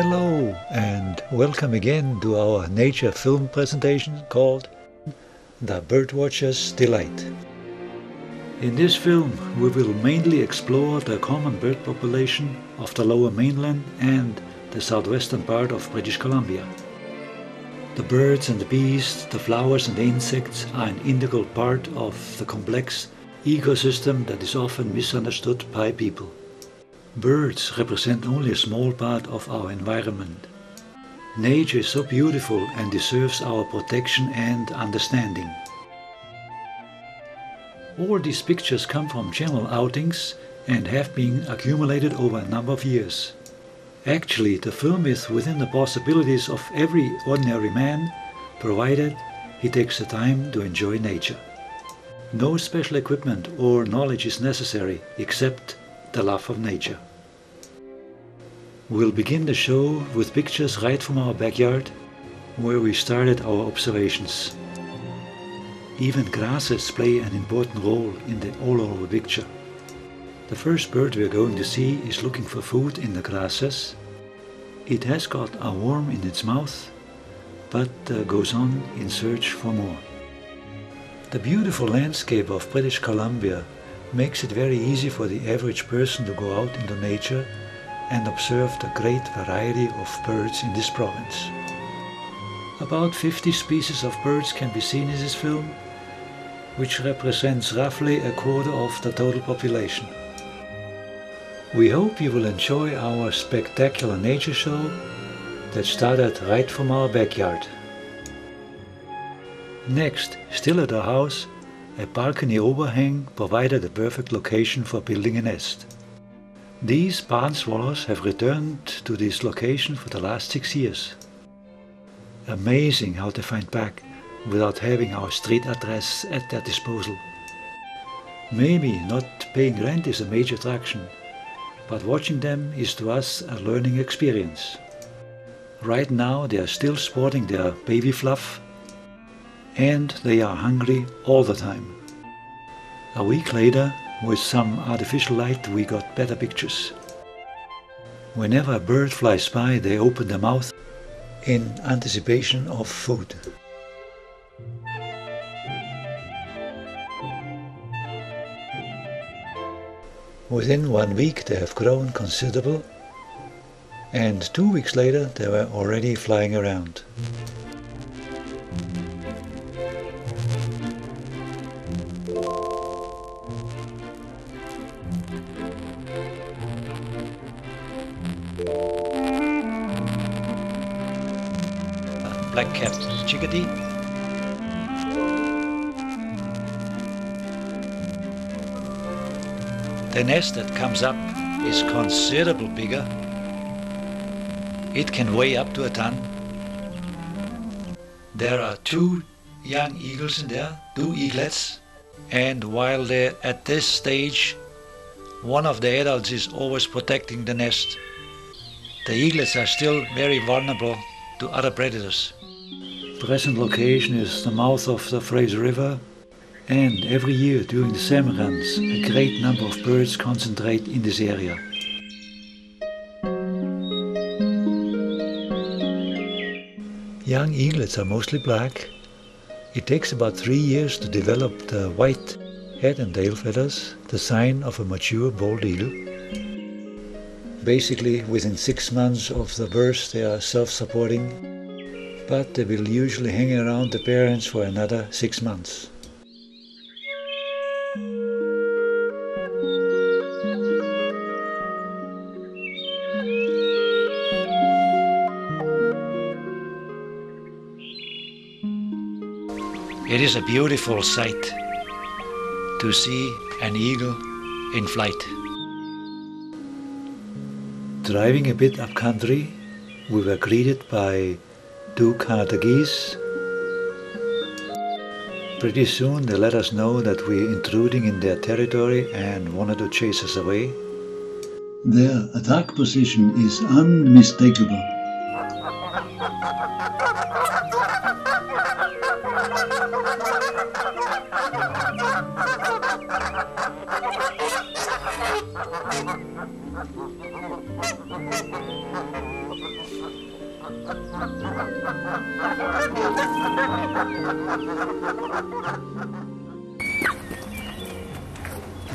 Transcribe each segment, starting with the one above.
Hello and welcome again to our nature film presentation called The Birdwatcher's Delight. In this film we will mainly explore the common bird population of the lower mainland and the southwestern part of British Columbia. The birds and the bees, the flowers and the insects are an integral part of the complex ecosystem that is often misunderstood by people. Birds represent only a small part of our environment. Nature is so beautiful and deserves our protection and understanding. All these pictures come from general outings and have been accumulated over a number of years. Actually, the film is within the possibilities of every ordinary man, provided he takes the time to enjoy nature. No special equipment or knowledge is necessary except the love of nature. We'll begin the show with pictures right from our backyard, where we started our observations. Even grasses play an important role in the all-over picture. The first bird we're going to see is looking for food in the grasses. It has got a worm in its mouth, but goes on in search for more. The beautiful landscape of British Columbia makes it very easy for the average person to go out into nature and observe the great variety of birds in this province. About 50 species of birds can be seen in this film, which represents roughly a quarter of the total population. We hope you will enjoy our spectacular nature show that started right from our backyard. Next, still at our house, a balcony overhang provided a perfect location for building a nest. These barn swallows have returned to this location for the last 6 years. Amazing how they find back without having our street address at their disposal. Maybe not paying rent is a major attraction, but watching them is to us a learning experience. Right now they are still sporting their baby fluff, and they are hungry all the time. A week later, with some artificial light, we got better pictures. Whenever a bird flies by, they open their mouth in anticipation of food. Within 1 week they have grown considerable, and 2 weeks later they were already flying around. Black-capped chickadee. The nest that comes up is considerably bigger. It can weigh up to a ton. There are 2 young eagles in there, 2 eaglets, and while they're at this stage, one of the adults is always protecting the nest. The eaglets are still very vulnerable to other predators. Present location is the mouth of the Fraser River, and every year during the salmon runs a great number of birds concentrate in this area. Young eaglets are mostly black. It takes about 3 years to develop the white head and tail feathers, the sign of a mature bald eagle. Basically, within 6 months of the birth they are self-supporting, but they will usually hang around the parents for another 6 months. It is a beautiful sight to see an eagle in flight. Driving a bit up country, we were greeted by 2 Canada geese. Pretty soon they let us know that we're intruding in their territory and wanted to chase us away. Their attack position is unmistakable.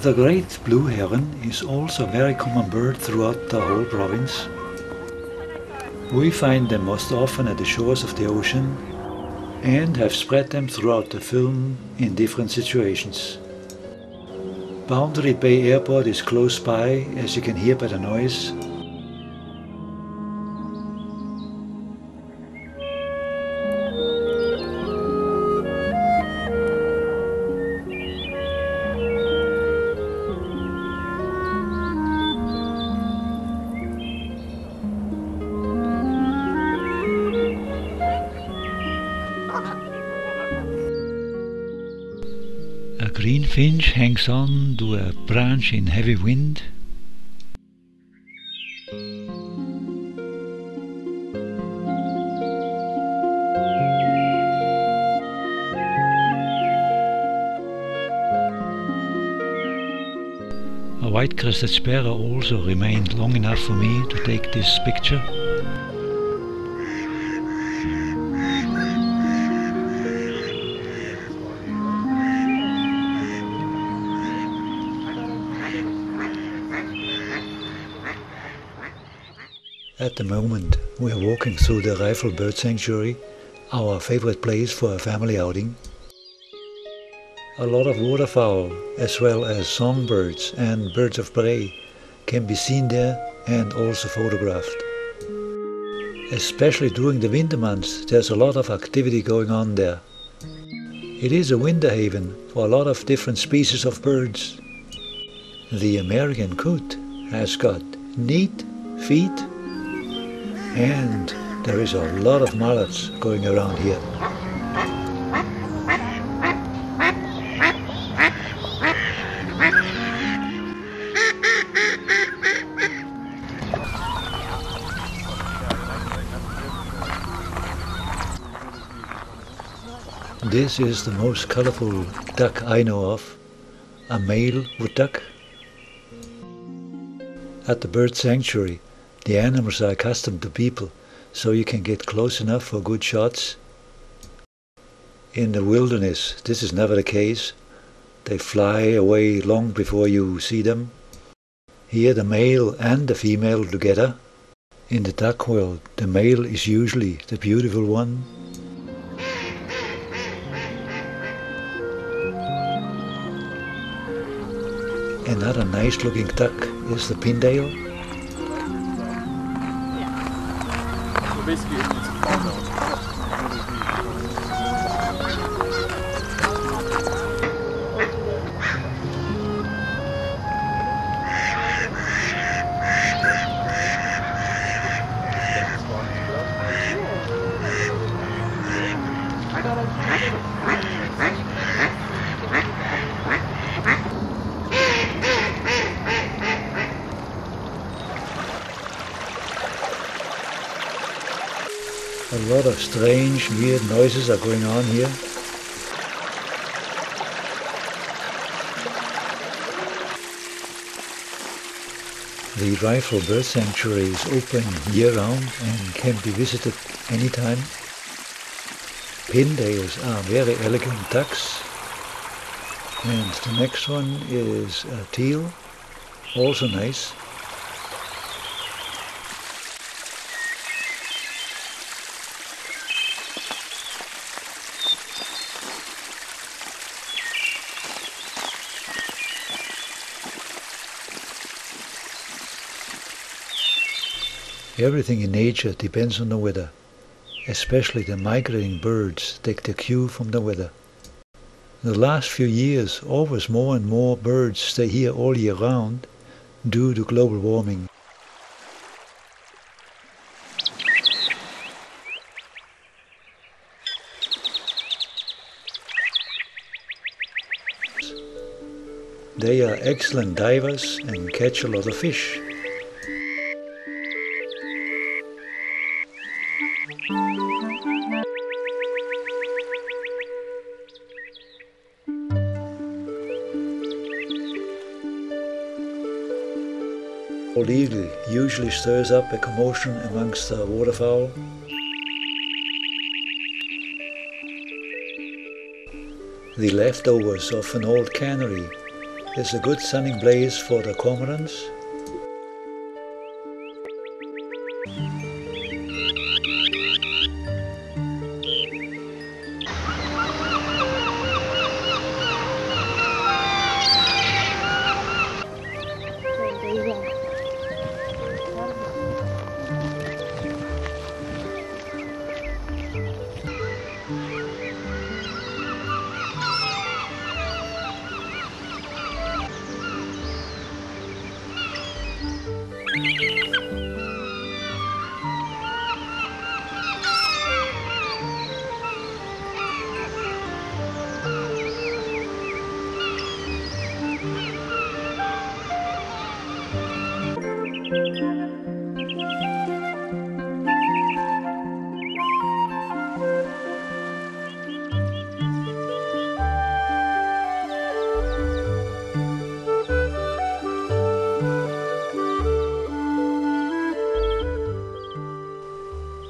The great blue heron is also a very common bird throughout the whole province. We find them most often at the shores of the ocean and have spread them throughout the film in different situations. Boundary Bay Airport is close by, as you can hear by the noise. A greenfinch hangs on to a branch in heavy wind. A white-crested sparrow also remained long enough for me to take this picture. At the moment we are walking through the Rifle Bird Sanctuary, our favorite place for a family outing. A lot of waterfowl as well as songbirds and birds of prey can be seen there and also photographed. Especially during the winter months there's a lot of activity going on there. It is a winter haven for a lot of different species of birds. The American coot has got neat feet, and there is a lot of mallards going around here. This is the most colorful duck I know of, a male wood duck. At the bird sanctuary, the animals are accustomed to people, so you can get close enough for good shots. In the wilderness, this is never the case. They fly away long before you see them. Here the male and the female together. In the duck world, the male is usually the beautiful one. Another nice looking duck is the pindale. Basically, it's a photo. A lot of strange, weird noises are going on here. The Rifle Bird Sanctuary is open year-round and can be visited anytime. Pindales are very elegant ducks. And the next one is a teal, also nice. Everything in nature depends on the weather. Especially the migrating birds take their cue from the weather. In the last few years, always more and more birds stay here all year round due to global warming. They are excellent divers and catch a lot of fish. bald eagle usually stirs up a commotion amongst the waterfowl. The leftovers of an old cannery is a good sunning blaze for the cormorants.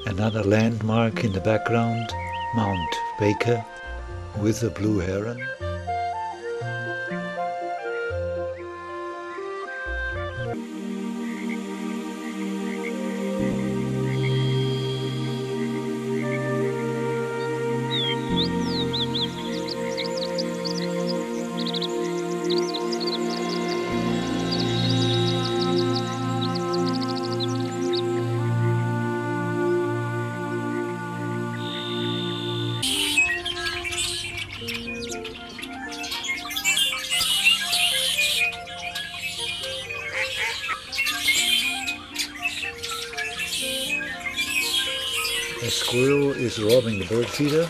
Another landmark in the background, Mount Baker with the blue heron. A squirrel is robbing the bird feeder.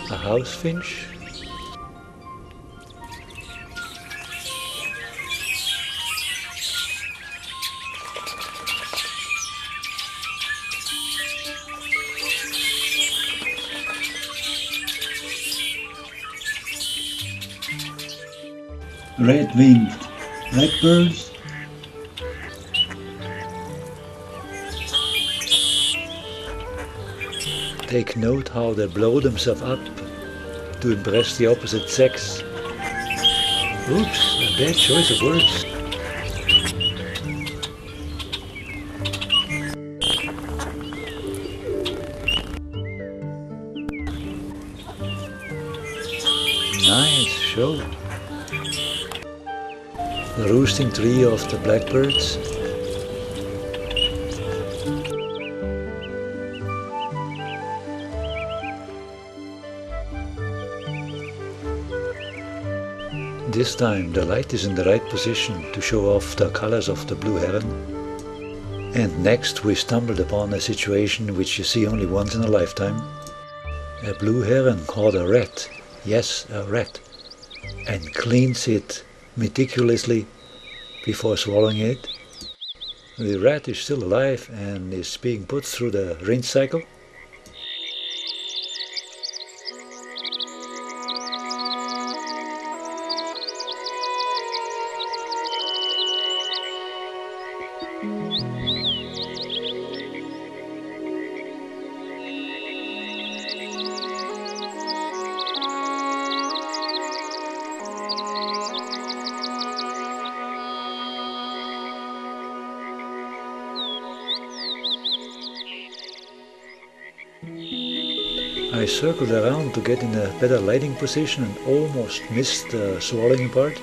A house finch. Red-winged blackbirds. Take note how they blow themselves up to impress the opposite sex. Oops, a bad choice of words. Nice show. The roosting tree of the blackbirds. This time the light is in the right position to show off the colors of the blue heron. And next we stumbled upon a situation which you see only once in a lifetime. A blue heron caught a rat, yes, a rat, and cleans it meticulously before swallowing it. The rat is still alive and is being put through the rinse cycle. I circled around to get in a better lighting position and almost missed the swallowing part.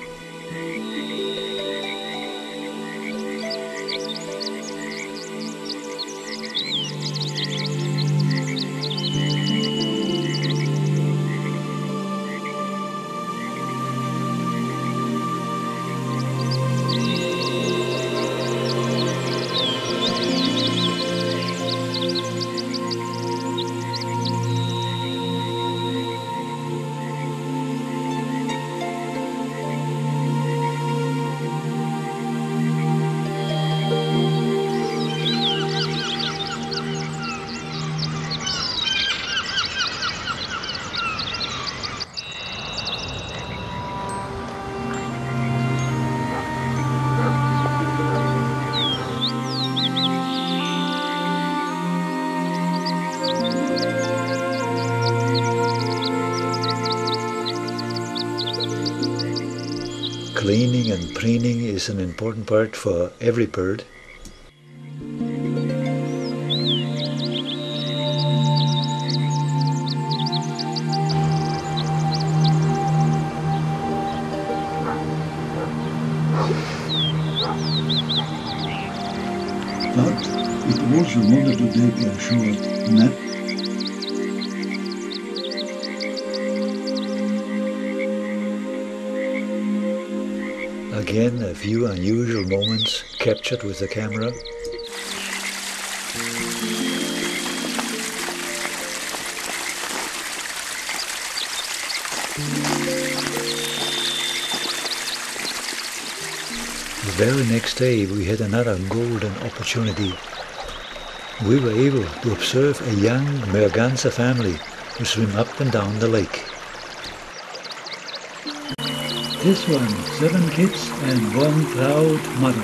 Cleaning and preening is an important part for every bird. But it also wanted to take a short nap. Again, a few unusual moments captured with the camera. The very next day we had another golden opportunity. We were able to observe a young merganser family who swim up and down the lake. This one, 7 kids and 1 proud mother.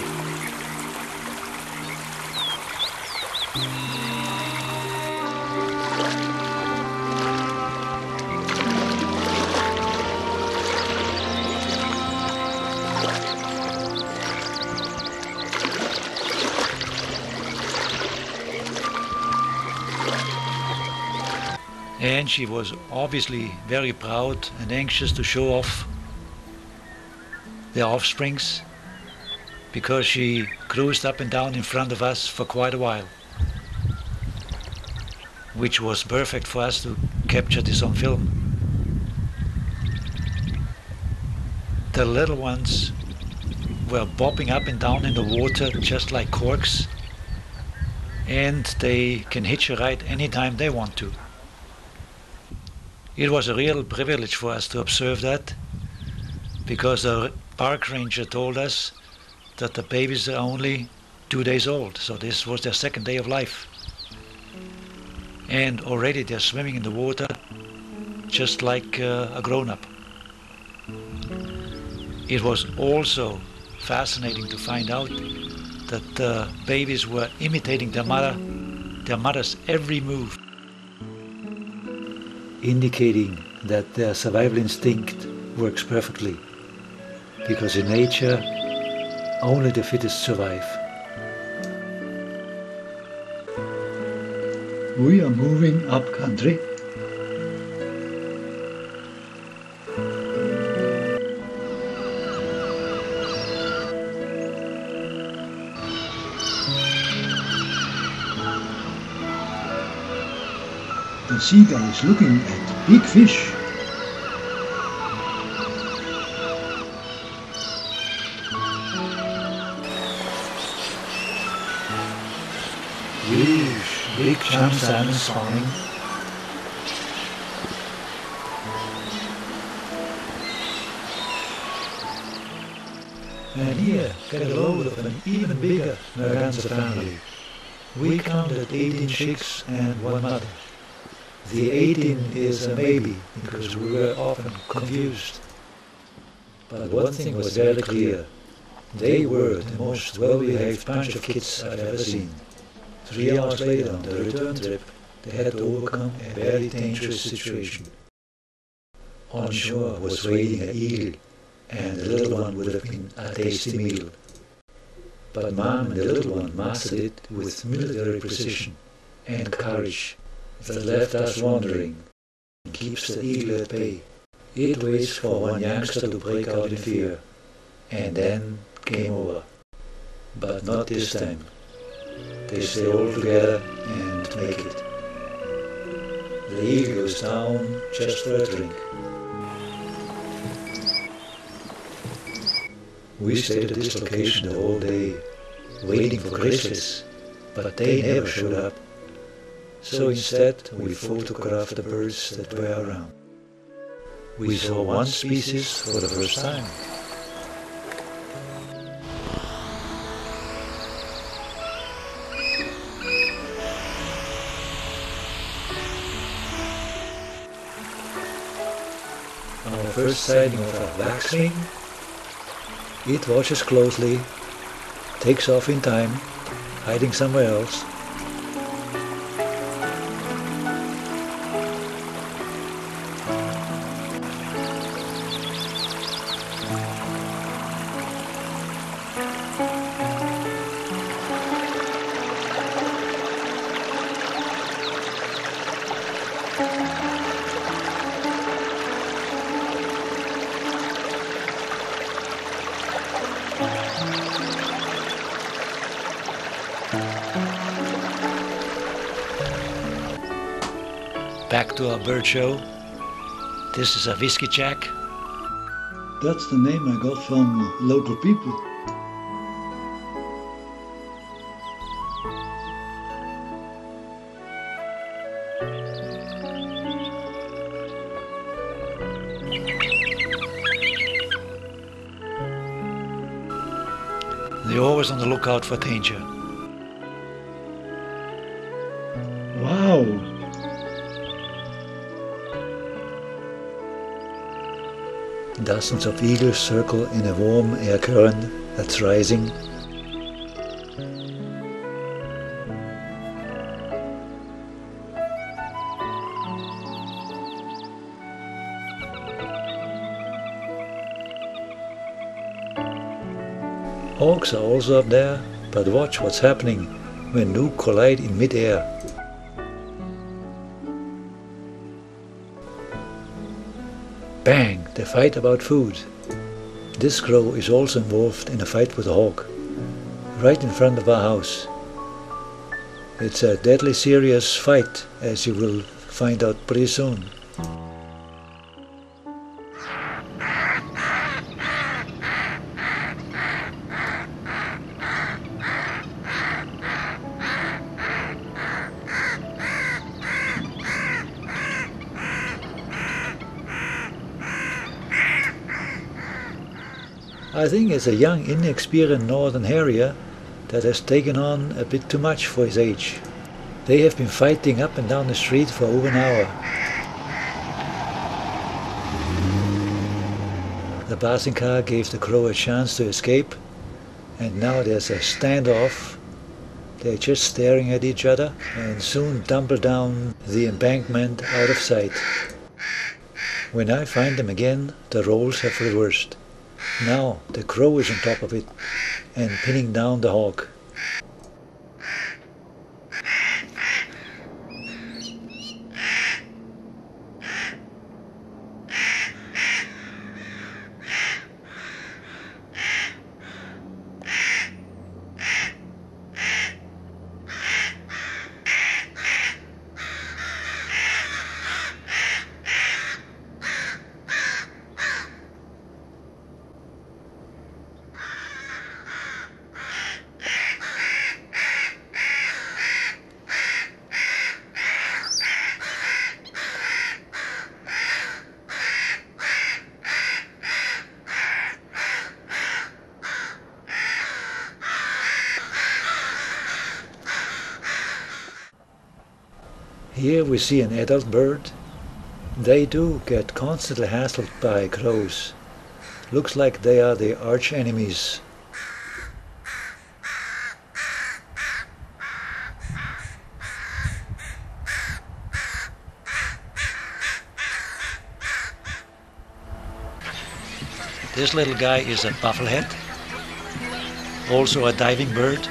And she was obviously very proud and anxious to show off their offsprings, because she cruised up and down in front of us for quite a while, which was perfect for us to capture this on film. The little ones were bobbing up and down in the water just like corks, and they can hitch a ride anytime they want to. It was a real privilege for us to observe that, because the park ranger told us that the babies are only 2 days old, so this was their second day of life. And already they're swimming in the water just like a grown-up. It was also fascinating to find out that the babies were imitating their mother's every move, indicating that their survival instinct works perfectly, because in nature only the fittest survive. We are moving up country. The seagull is looking at big fish. Huge, big chum salmon spawning. And here, get a load of an even bigger merganser family. We counted 18 chicks and 1 mother. The 18 is a maybe, because we were often confused. But one thing was very clear. They were the most well-behaved bunch of kids I've ever seen. 3 hours later on the return trip, they had to overcome a very dangerous situation. On shore was waiting an eagle, and the little one would have been a tasty meal. But Mom and the little one mastered it with military precision and courage that left us wondering and keeps the eagle at bay. It waits for one youngster to break out in fear, and then game over. But not this time. They stay all together and make it. The eagle goes down just for a drink. We stayed at this location the whole day, waiting for grizzlies, but they never showed up. So instead we photographed the birds that were around. We saw one species for the first time. Our first sighting of a waxwing. It watches closely, takes off in time, hiding somewhere else. Back to our bird show. This is a whiskey jack. That's the name I got from local people. They're always on the lookout for danger. Wow! Dozens of eagles circle in a warm air current that's rising. Hawks are also up there, but watch what's happening when two collide in mid-air. Bang! They fight about food. This crow is also involved in a fight with a hawk, right in front of our house. It's a deadly serious fight, as you will find out pretty soon. I think it's a young, inexperienced Northern Harrier that has taken on a bit too much for his age. They have been fighting up and down the street for over an hour. The passing car gave the crow a chance to escape, and now there's a standoff. They're just staring at each other and soon tumble down the embankment out of sight. When I find them again, the roles have reversed. Now the crow is on top of it and pinning down the hawk. Here we see an adult bird. They do get constantly hassled by crows. Looks like they are the arch enemies. This little guy is a bufflehead, also a diving bird.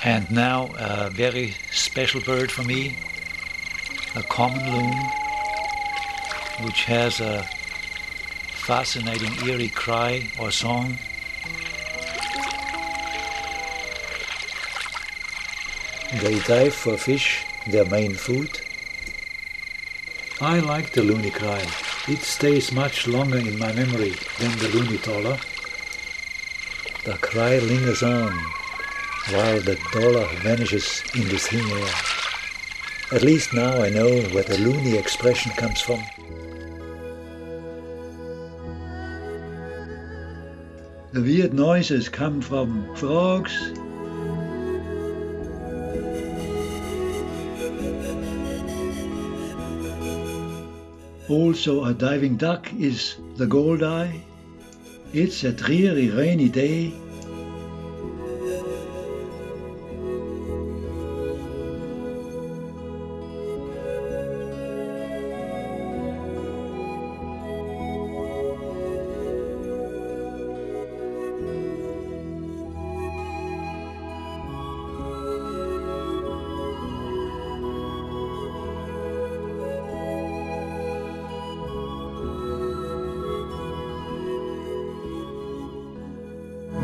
And now a very special bird for me, a common loon, which has a fascinating eerie cry or song. They dive for fish, their main food. I like the loony cry. It stays much longer in my memory than the loony dollar. The cry lingers on, while the dollar vanishes in the thin air. At least now I know where the loony expression comes from. The weird noises come from frogs, also a diving duck is the goldeye. It's a dreary rainy day.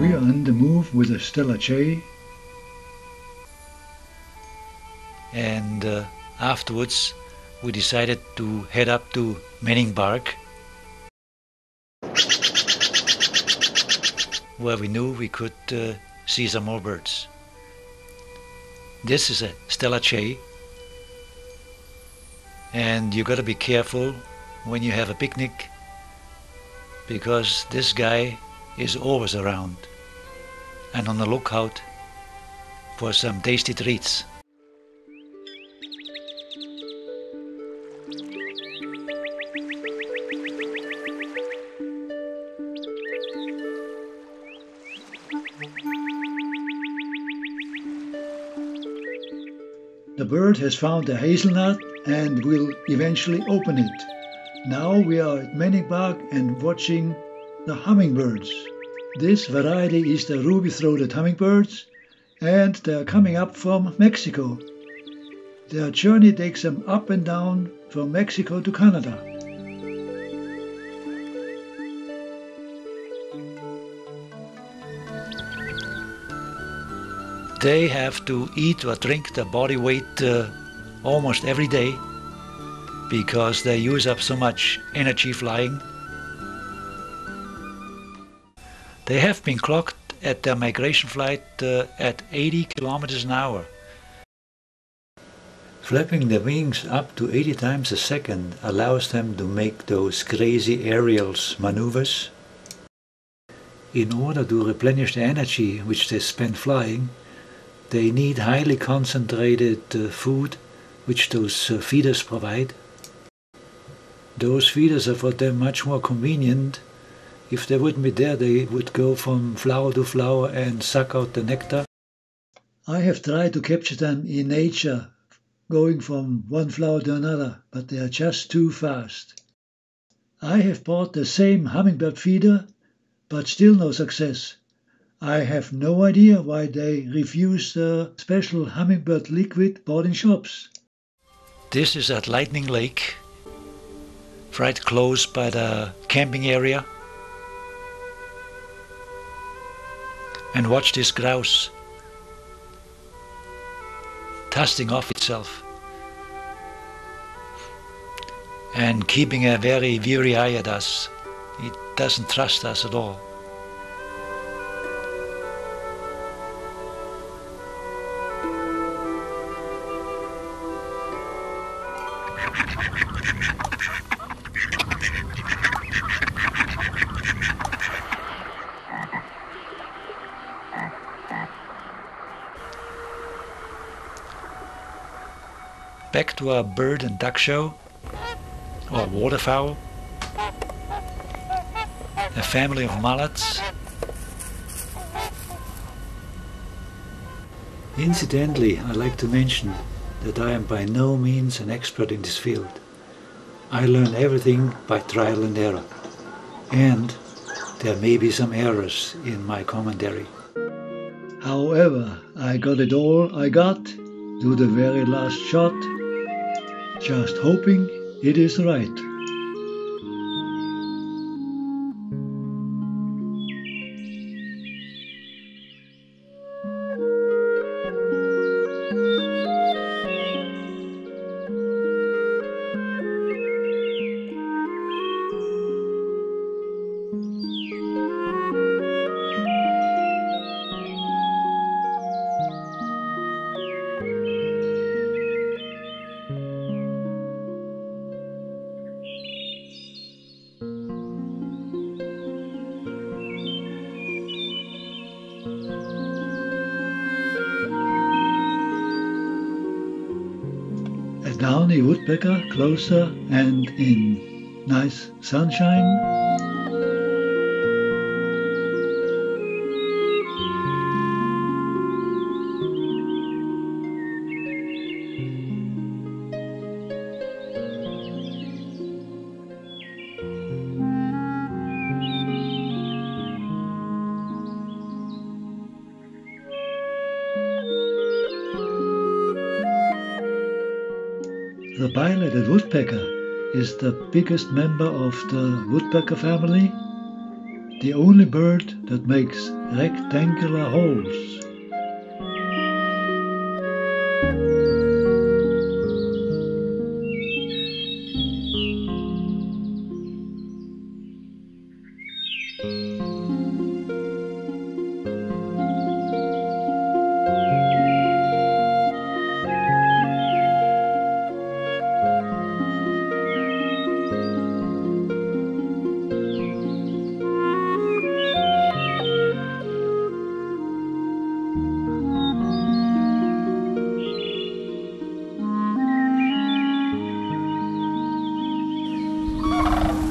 We are on the move with a Stella J. And afterwards we decided to head up to Manningbark, where we knew we could see some more birds. This is a Stella J, and you gotta be careful when you have a picnic, because this guy is always around and on the lookout for some tasty treats. The bird has found a hazelnut and will eventually open it. Now we are at Manningbark and watching the hummingbirds. This variety is the ruby-throated hummingbirds, and they are coming up from Mexico. Their journey takes them up and down from Mexico to Canada. They have to eat or drink their body weight almost every day, because they use up so much energy flying. They have been clocked at their migration flight at 80 kilometers an hour. Flapping their wings up to 80 times a second allows them to make those crazy aerials maneuvers. In order to replenish the energy which they spend flying, they need highly concentrated food which those feeders provide. Those feeders are for them much more convenient. If they wouldn't be there, they would go from flower to flower and suck out the nectar. I have tried to capture them in nature, going from one flower to another, but they are just too fast. I have bought the same hummingbird feeder, but still no success. I have no idea why they refuse the special hummingbird liquid bought in shops. This is at Lightning Lake, right close by the camping area. And watch this grouse dusting off itself and keeping a very weary eye at us. It doesn't trust us at all. Back to our bird and duck show, or waterfowl, a family of mallets. Incidentally, I like to mention that I am by no means an expert in this field. I learn everything by trial and error, and there may be some errors in my commentary. However, I got it all I got to the very last shot, just hoping it is right. A downy woodpecker closer and in nice sunshine. The pileated woodpecker is the biggest member of the woodpecker family. the only bird that makes rectangular holes.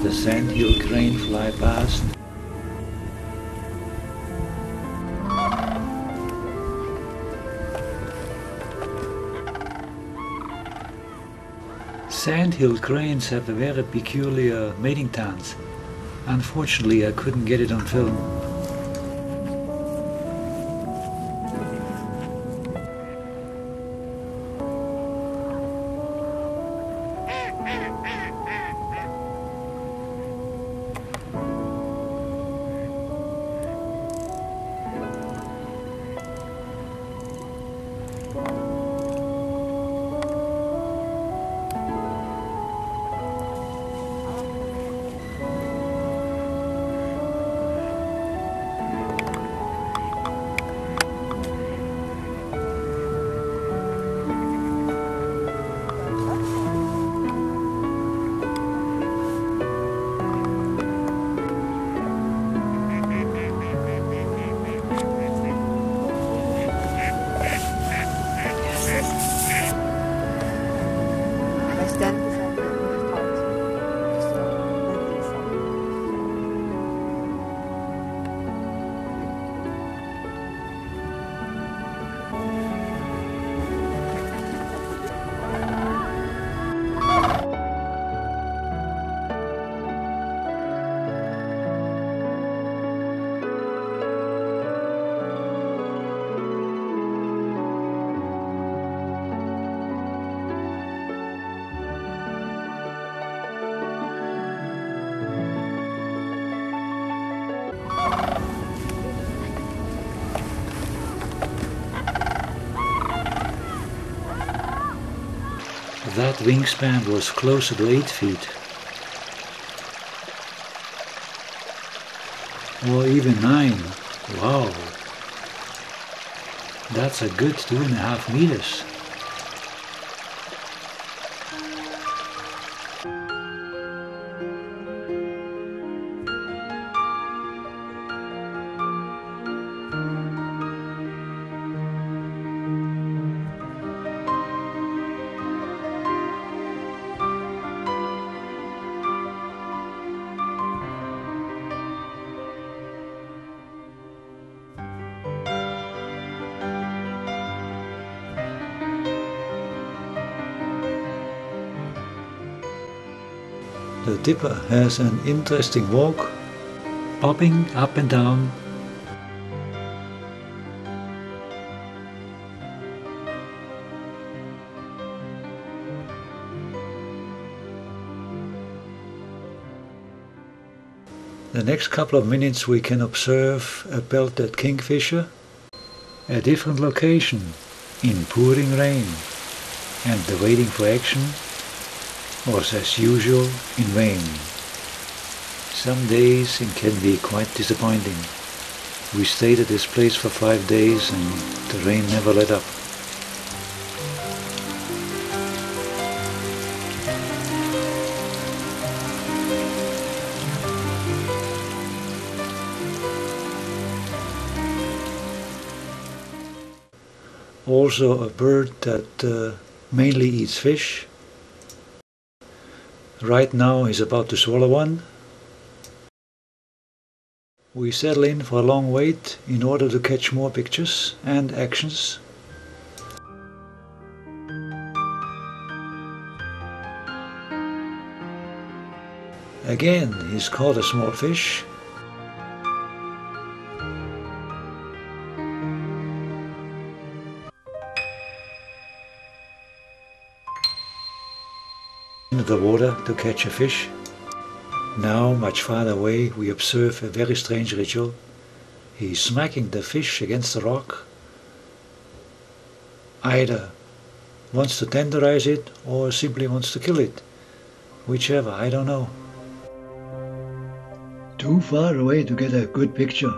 The sandhill crane fly past. Sandhill cranes have a very peculiar mating dance. Unfortunately, I couldn't get it on film. That wingspan was closer to 8 feet. Or even 9. Wow. That's a good 2.5 meters. The dipper has an interesting walk, popping up and down. The next couple of minutes we can observe a belted kingfisher, a different location, in pouring rain, and the waiting for action was as usual in vain. Some days it can be quite disappointing. We stayed at this place for 5 days and the rain never let up. Also a bird that mainly eats fish. Right now he's about to swallow one. We settle in for a long wait in order to catch more pictures and actions. Again he's caught a small fish. Into the water to catch a fish. Now, much farther away, we observe a very strange ritual. He's smacking the fish against the rock. Either wants to tenderize it or simply wants to kill it. Whichever, I don't know. Too far away to get a good picture.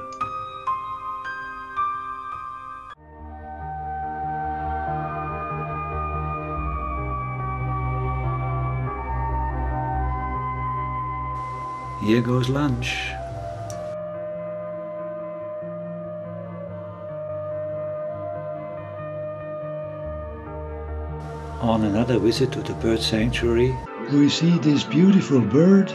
Here goes lunch. On another visit to the bird sanctuary, We see this beautiful bird.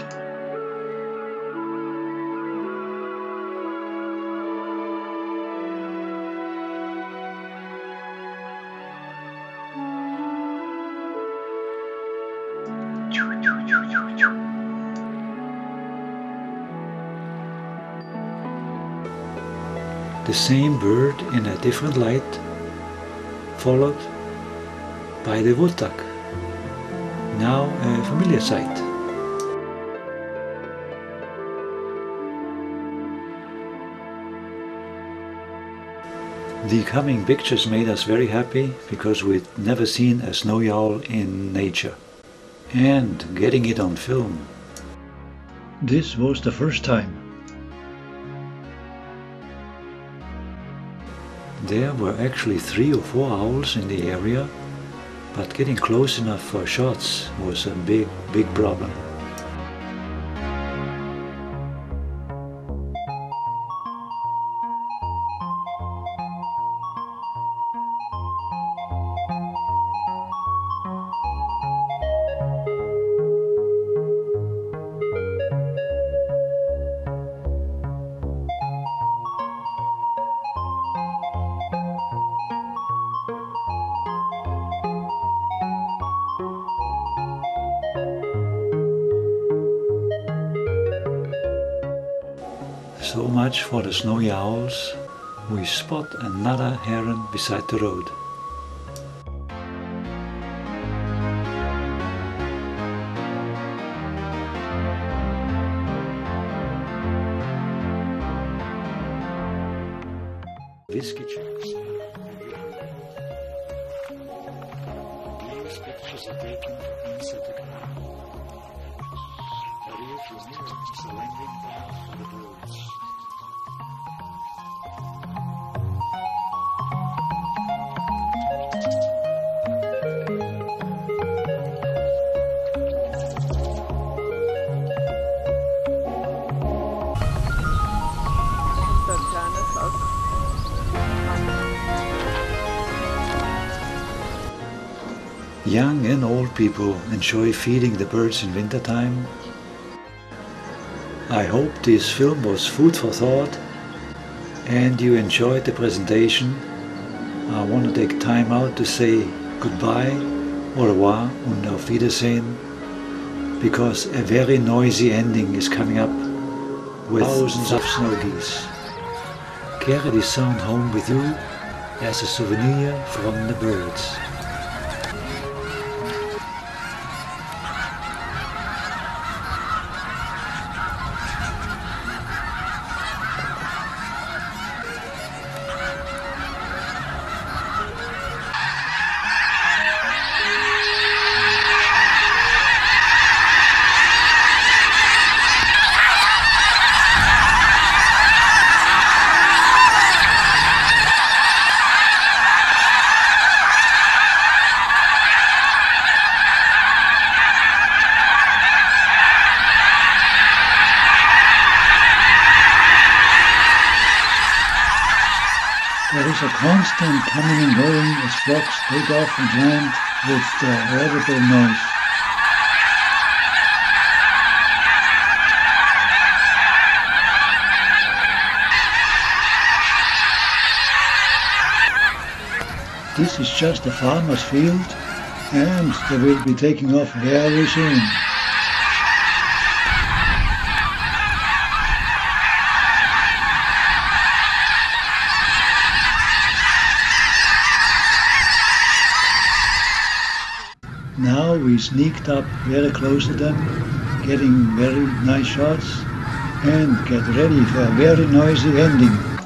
the same bird in a different light, followed by the wood duck, now a familiar sight. The coming pictures made us very happy because we'd never seen a snowy owl in nature. And getting it on film. This was the first time. There were actually 3 or 4 owls in the area, but getting close enough for shots was a big problem. So much for the snowy owls. We spot another heron beside the road. Whiskey checks. These pictures are taken inside the car. The rear is the landing path for the birds. Young and old people enjoy feeding the birds in wintertime. I hope this film was food for thought and you enjoyed the presentation. I want to take time out to say goodbye, au revoir und auf Wiedersehen, because a very noisy ending is coming up with thousands of snow geese. Carry this sound home with you as a souvenir from the birds. There is a constant coming and going as flocks take off and land with audible noise. This is just a farmer's field and they will be taking off very soon. Now we sneaked up very close to them, getting very nice shots and get ready for a very noisy ending.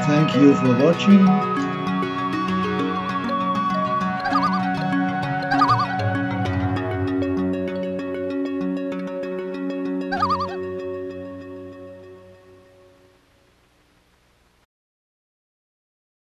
Thank you for watching.